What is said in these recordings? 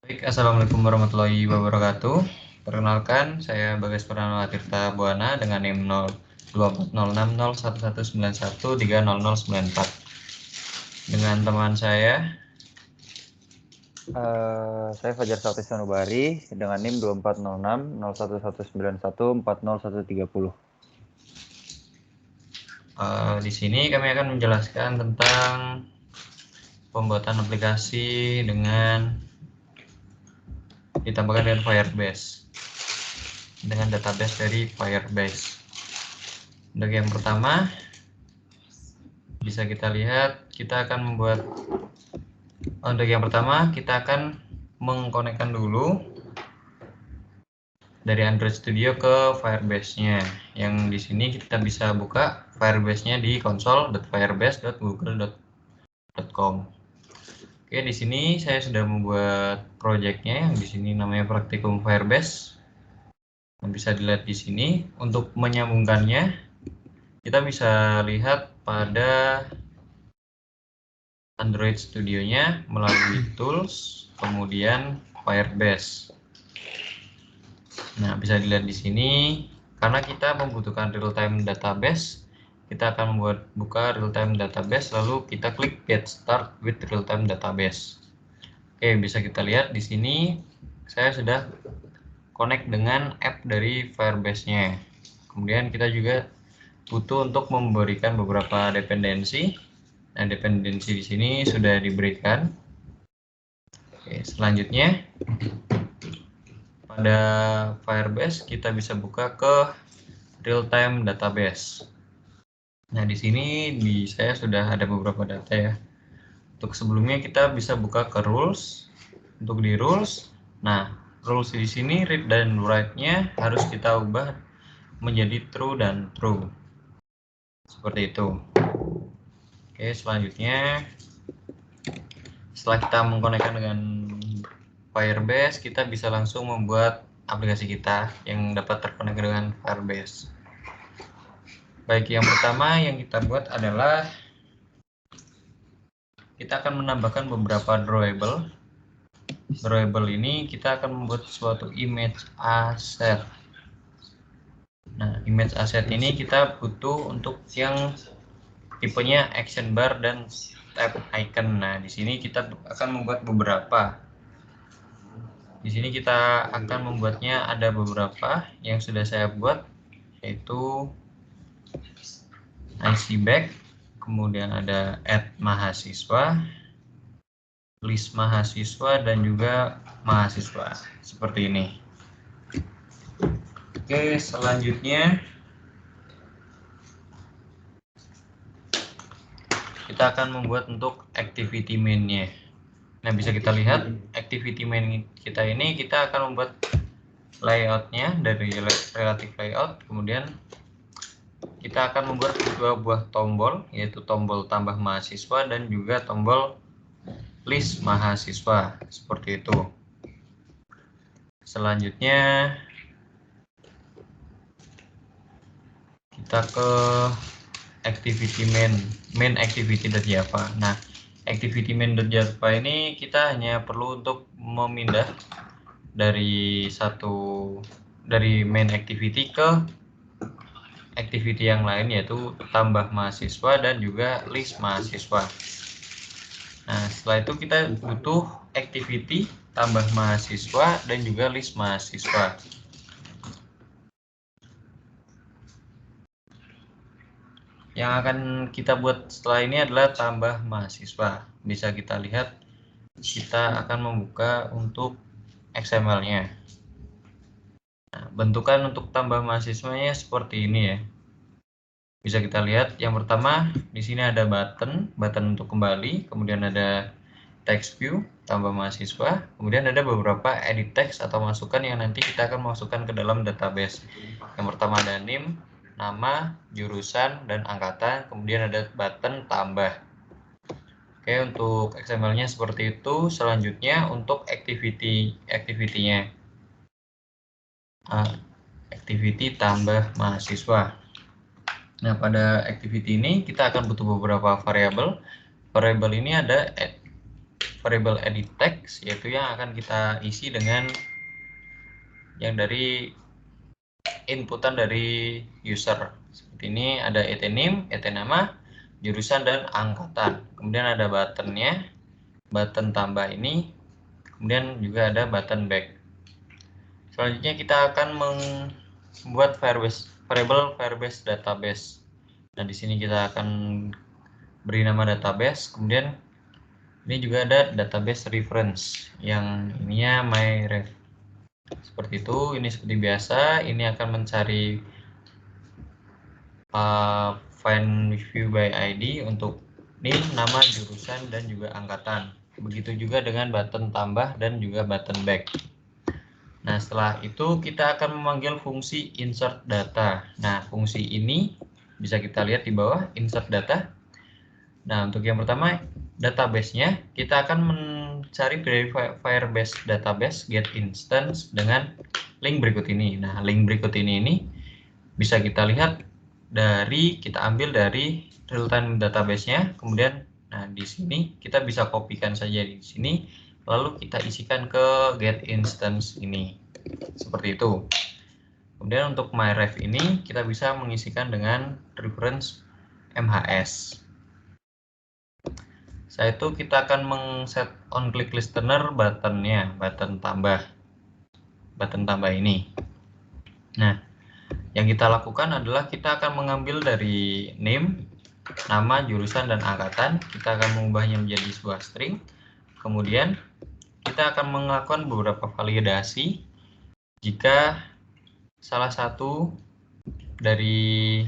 Baik, assalamualaikum warahmatullahi wabarakatuh. Perkenalkan, saya Bagas Purnama Tirta Buana dengan NIM 02406011130094 dengan teman saya. Saya Fajar Sakti Sanubari dengan NIM 24060111914013. Di sini kami akan menjelaskan tentang pembuatan aplikasi dengan ditambahkan dengan Firebase, dengan database dari Firebase. Untuk yang pertama, bisa kita lihat, kita akan membuat. Untuk yang pertama, kita akan mengkonekkan dulu dari Android Studio ke Firebase-nya. Yang di sini kita bisa buka Firebase-nya di console.firebase.google.com. Oke, di sini saya sudah membuat project-nya yang di sini namanya Praktikum Firebase. Nah, bisa dilihat di sini. Untuk menyambungkannya, kita bisa lihat pada Android Studio-nya melalui Tools, kemudian Firebase. Nah, bisa dilihat di sini, karena kita membutuhkan real-time database, kita akan buka real-time database, lalu kita klik Get Start with Real-Time Database. Oke, bisa kita lihat di sini, saya sudah connect dengan app dari Firebase-nya. Kemudian kita juga butuh untuk memberikan beberapa dependensi. Nah, dependensi di sini sudah diberikan. Oke, selanjutnya pada Firebase kita bisa buka ke real-time database. Nah, di sini saya sudah ada beberapa data ya. Untuk sebelumnya kita bisa buka ke rules. Untuk di rules, nah rules di sini read dan write-nya harus kita ubah menjadi true dan true. Seperti itu. Oke, selanjutnya setelah kita mengkonekkan dengan Firebase, kita bisa langsung membuat aplikasi kita yang dapat terkonek dengan Firebase. Baik, yang pertama yang kita buat adalah kita akan menambahkan beberapa drawable. Drawable ini kita akan membuat suatu image asset. Nah, image asset ini kita butuh untuk yang tipenya action bar dan tab icon. Nah, di sini kita akan membuat beberapa. Di sini kita akan membuatnya ada beberapa yang sudah saya buat, yaitu IC back, kemudian ada add mahasiswa, list mahasiswa, dan juga mahasiswa seperti ini. Oke, selanjutnya kita akan membuat untuk activity main-nya. Nah, bisa kita lihat activity main kita ini, kita akan membuat layout-nya dari relative layout, kemudian kita akan membuat dua buah tombol, yaitu tombol tambah mahasiswa dan juga tombol list mahasiswa, seperti itu. Selanjutnya kita ke activity main activity.java. Nah, activity main.java ini kita hanya perlu untuk memindah dari main activity ke activity yang lain, yaitu tambah mahasiswa dan juga list mahasiswa. Nah, setelah itu kita butuh activity tambah mahasiswa dan juga list mahasiswa. Yang akan kita buat setelah ini adalah tambah mahasiswa. Bisa kita lihat, kita akan membuka untuk XML-nya. Nah, bentukan untuk tambah mahasiswanya seperti ini ya. Bisa kita lihat, yang pertama di sini ada button untuk kembali, kemudian ada text view tambah mahasiswa, kemudian ada beberapa edit text atau masukan yang nanti kita akan masukkan ke dalam database. Yang pertama ada NIM, nama, jurusan, dan angkatan, kemudian ada button tambah. Oke, untuk XML-nya seperti itu. Selanjutnya untuk activity-nya. Activity tambah mahasiswa. Nah, pada activity ini kita akan butuh beberapa variabel. Variabel ini ada variable edit text, yaitu yang akan kita isi dengan yang dari inputan dari user. Seperti ini ada etname, etnama, jurusan, dan angkatan. Kemudian ada buttonnya, button tambah ini, kemudian juga ada button back. Selanjutnya kita akan membuat variable Firebase database. Nah, di sini kita akan beri nama database, kemudian ini juga ada database reference yang ininya myref. Seperti itu, ini seperti biasa, ini akan mencari find view by ID untuk name, nama, jurusan, dan juga angkatan. Begitu juga dengan button tambah dan juga button back. Nah, setelah itu kita akan memanggil fungsi insert data. Nah, fungsi ini bisa kita lihat di bawah, insert data. Nah, untuk yang pertama, database-nya, kita akan mencari dari Firebase database get instance dengan link berikut ini. Nah, link berikut ini bisa kita lihat kita ambil dari real-time database-nya, kemudian nah di sini kita bisa kopikan saja di sini, lalu kita isikan ke get instance ini. Seperti itu. Kemudian untuk myref ini kita bisa mengisikan dengan reference MHS. Setelah itu kita akan mengset on click listener buttonnya, button tambah ini. Nah, yang kita lakukan adalah kita akan mengambil dari name, nama, jurusan, dan angkatan. Kita akan mengubahnya menjadi sebuah string. Kemudian kita akan melakukan beberapa validasi. Jika salah satu dari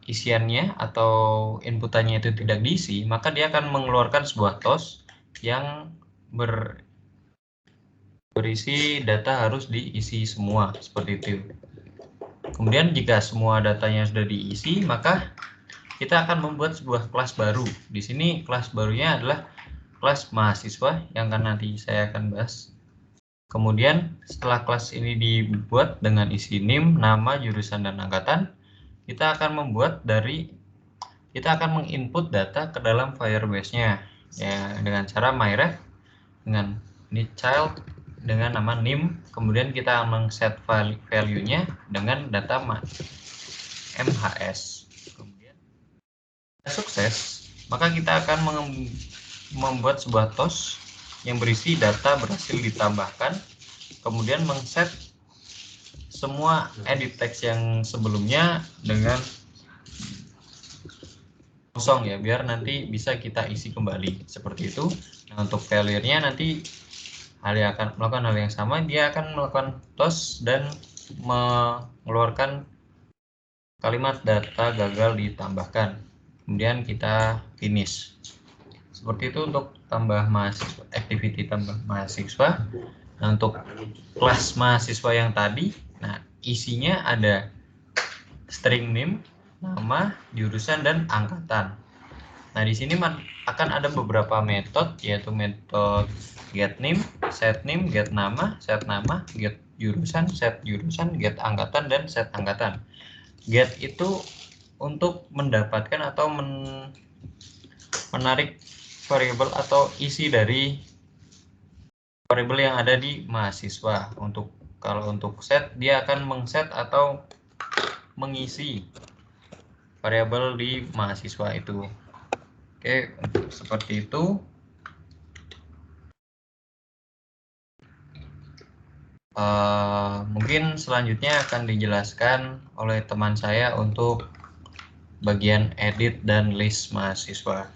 isiannya atau inputannya itu tidak diisi, maka dia akan mengeluarkan sebuah toast yang berisi data harus diisi semua, seperti itu. Kemudian jika semua datanya sudah diisi, maka kita akan membuat sebuah kelas baru. Di sini kelas barunya adalah kelas mahasiswa yang nanti saya akan bahas. Kemudian setelah kelas ini dibuat dengan isi name, nama, jurusan, dan angkatan, kita akan menginput data ke dalam Firebase-nya ya dengan cara myref dengan ini child dengan nama name, kemudian kita mengset value-nya dengan data MHS. Kemudian sukses, maka kita akan membuat sebuah toast yang berisi data berhasil ditambahkan, kemudian mengset semua edit text yang sebelumnya dengan kosong ya, biar nanti bisa kita isi kembali seperti itu. Nah, untuk failure-nya nanti akan melakukan hal yang sama, dia akan melakukan toast dan mengeluarkan kalimat data gagal ditambahkan. Kemudian kita finish. Seperti itu untuk tambah mahasiswa, activity tambah mahasiswa. Nah, untuk kelas mahasiswa yang tadi, nah isinya ada string name, nama, jurusan, dan angkatan. Nah, di sini akan ada beberapa metode, yaitu metode get name, set name, get nama, get jurusan, get angkatan, dan set angkatan. Get itu untuk mendapatkan atau menarik variabel atau isi dari variabel yang ada di mahasiswa. Kalau untuk set, dia akan mengset atau mengisi variabel di mahasiswa itu. Oke, seperti itu. Mungkin selanjutnya akan dijelaskan oleh teman saya untuk bagian edit dan list mahasiswa.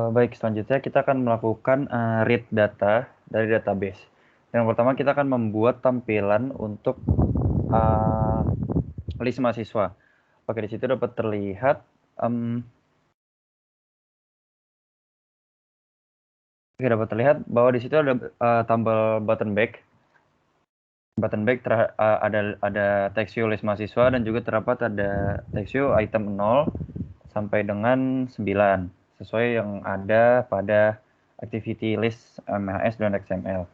Baik, selanjutnya kita akan melakukan read data dari database. Yang pertama kita akan membuat tampilan untuk list mahasiswa. Oke, di situ dapat terlihat bahwa di situ ada tombol button back. button back ada text view list mahasiswa dan juga terdapat ada text view item 0 sampai dengan 9 sesuai yang ada pada activity list MHS dan XML.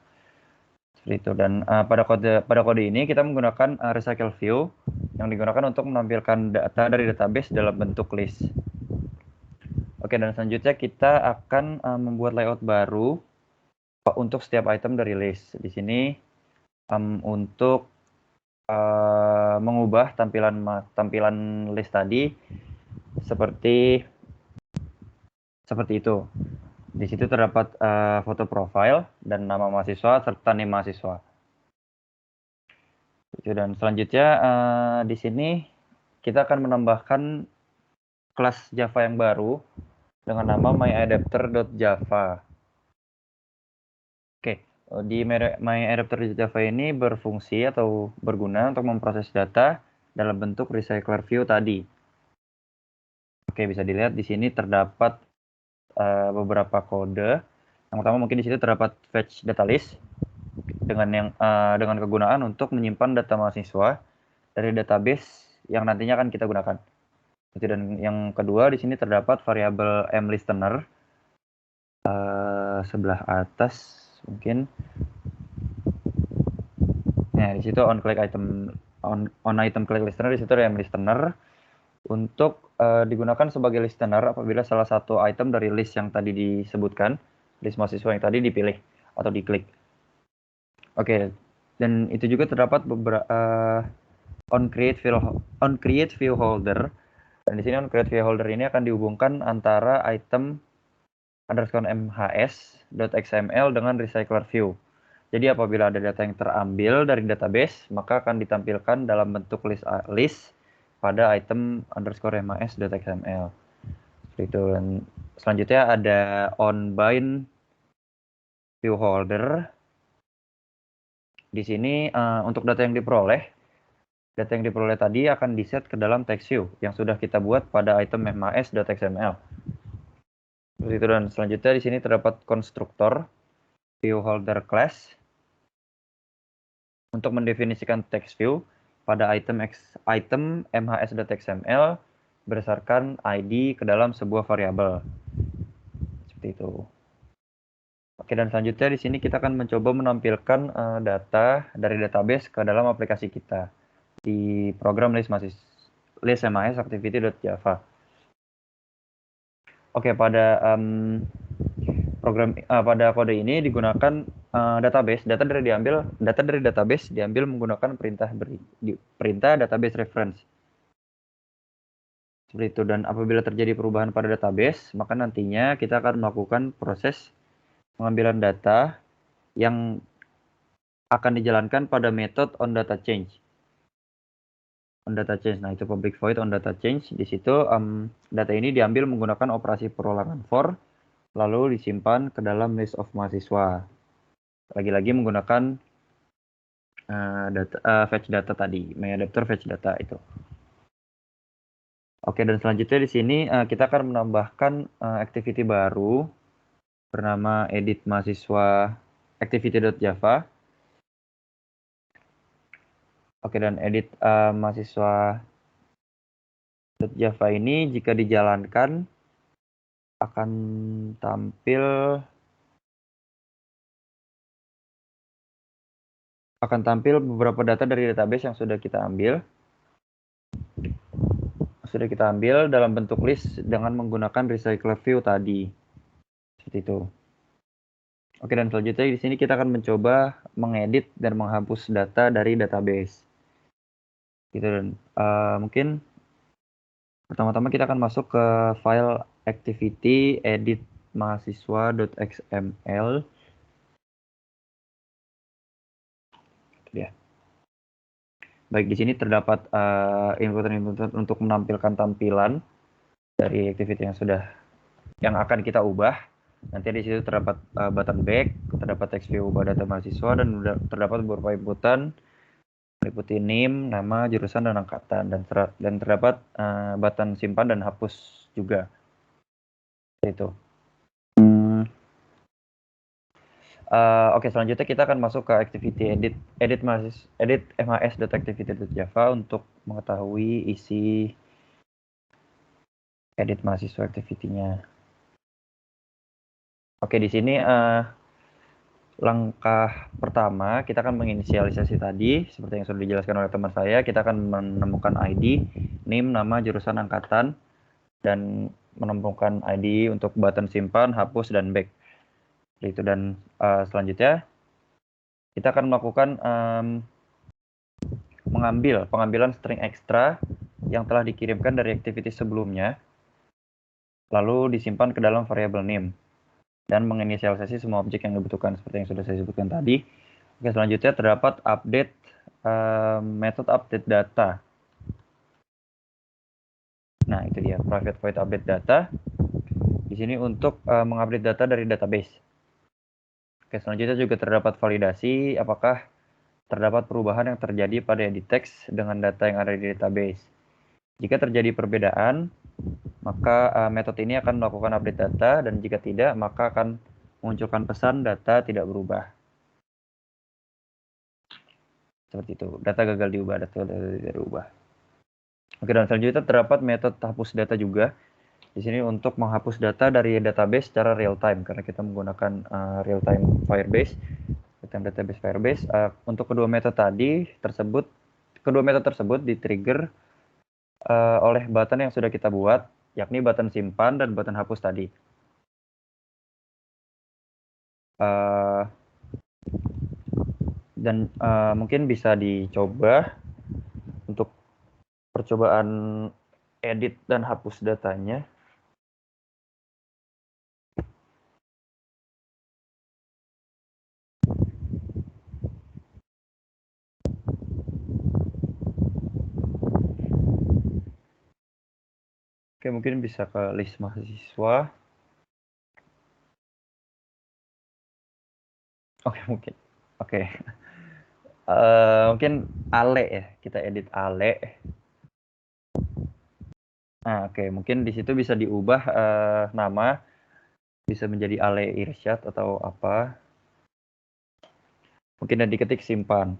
Seperti itu. Dan pada kode ini kita menggunakan recycle view yang digunakan untuk menampilkan data dari database dalam bentuk list. Oke, dan selanjutnya kita akan membuat layout baru untuk setiap item dari list. Di sini untuk mengubah tampilan list tadi seperti itu. Di situ terdapat foto profile dan nama mahasiswa serta name mahasiswa. Dan selanjutnya di sini kita akan menambahkan kelas Java yang baru dengan nama myAdapter.java. Oke, di myAdapter.java ini berfungsi atau berguna untuk memproses data dalam bentuk recycler view tadi. Oke, bisa dilihat di sini terdapat beberapa kode. Yang pertama mungkin di situ terdapat fetch data list dengan kegunaan untuk menyimpan data mahasiswa dari database yang nantinya akan kita gunakan. Dan yang kedua di sini terdapat variabel mListener sebelah atas mungkin. Nah, di situ on item click listener, di situ ada mListener untuk digunakan sebagai listener apabila salah satu item dari list yang tadi disebutkan, list mahasiswa yang tadi dipilih atau diklik. Oke, dan itu juga terdapat beberapa on create view holder. Dan di sini on create view holder ini akan dihubungkan antara item _mhs.xml dengan recycler view. Jadi apabila ada data yang terambil dari database, maka akan ditampilkan dalam bentuk list pada item _mhs.xml. Seperti itu. Dan selanjutnya ada onBind view holder. Di sini untuk data yang diperoleh tadi akan diset ke dalam text view yang sudah kita buat pada item mhs.xml. Seperti itu. Dan selanjutnya di sini terdapat konstruktor view holder class untuk mendefinisikan text view pada item mhs.xml berdasarkan ID ke dalam sebuah variabel. Seperti itu. Oke, dan selanjutnya di sini kita akan mencoba menampilkan data dari database ke dalam aplikasi kita di program list MHS activity.java. Oke, pada pada kode ini digunakan database. Data dari database diambil menggunakan perintah database reference. Seperti itu. Dan apabila terjadi perubahan pada database, maka nantinya kita akan melakukan proses pengambilan data yang akan dijalankan pada metode onDataChange. OnDataChange. Nah, itu public void onDataChange. Di situ data ini diambil menggunakan operasi perolangan for, lalu disimpan ke dalam list of mahasiswa. Lagi-lagi menggunakan fetch data tadi, myAdapter fetch data itu. Oke, dan selanjutnya di sini kita akan menambahkan activity baru bernama edit mahasiswa activity.java. Oke, dan edit mahasiswa.java ini jika dijalankan akan tampil beberapa data dari database yang sudah kita ambil dalam bentuk list dengan menggunakan recycler view tadi. Seperti itu. Oke, dan selanjutnya di sini kita akan mencoba mengedit dan menghapus data dari database. Gitu. Dan mungkin pertama-tama kita akan masuk ke file activity edit mahasiswa.xml. Ya. Baik, di sini terdapat input untuk menampilkan tampilan dari activity yang akan kita ubah. Nanti di situ terdapat button back, terdapat text view ubah data mahasiswa, dan terdapat beberapa inputan meliputi name, nama, jurusan, dan angkatan, dan terdapat button simpan dan hapus juga. Itu. Oke, selanjutnya kita akan masuk ke activity edit mas.activity.java untuk mengetahui isi edit mahasiswa activity-nya. Oke, di sini langkah pertama kita akan menginisialisasi tadi seperti yang sudah dijelaskan oleh teman saya. Kita akan menemukan ID, NIM, nama, jurusan, angkatan, dan menemukan ID untuk button simpan, hapus, dan back. Itu. Dan selanjutnya kita akan melakukan pengambilan string ekstra yang telah dikirimkan dari activity sebelumnya, lalu disimpan ke dalam variabel name dan menginisialisasi semua objek yang dibutuhkan seperti yang sudah saya sebutkan tadi. Oke, selanjutnya terdapat metode update data. Nah, itu dia private void update data. Di sini untuk mengupdate data dari database. Oke, selanjutnya juga terdapat validasi apakah terdapat perubahan yang terjadi pada edit text dengan data yang ada di database. Jika terjadi perbedaan, maka metode ini akan melakukan update data, dan jika tidak, maka akan mengunculkan pesan data tidak berubah. Seperti itu, data gagal diubah, data tidak diubah. Oke, dan selanjutnya terdapat metode hapus data juga. Di sini untuk menghapus data dari database secara real time, karena kita menggunakan real time Firebase, database Firebase. Untuk kedua metode tersebut di-trigger oleh button yang sudah kita buat, yakni button simpan dan button hapus tadi. Dan mungkin bisa dicoba untuk percobaan edit dan hapus datanya. Oke, mungkin bisa ke list mahasiswa. Oke, mungkin. Oke. Mungkin Ale ya, kita edit Ale. Nah, oke, mungkin di situ bisa diubah nama, bisa menjadi Ale Irsyad atau apa. Mungkin diketik simpan.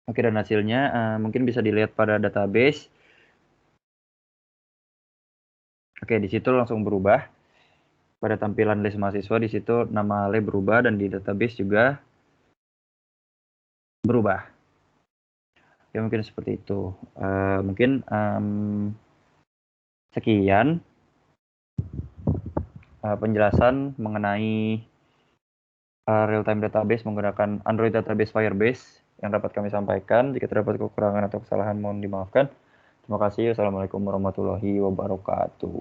Oke, dan hasilnya mungkin bisa dilihat pada database. Oke, di situ langsung berubah. Pada tampilan list mahasiswa di situ nama Ale berubah dan di database juga berubah. Ya, mungkin seperti itu. Mungkin sekian penjelasan mengenai real-time database menggunakan Android Database Firebase yang dapat kami sampaikan. Jika terdapat kekurangan atau kesalahan mohon dimaafkan. Terima kasih. Wassalamualaikum warahmatullahi wabarakatuh.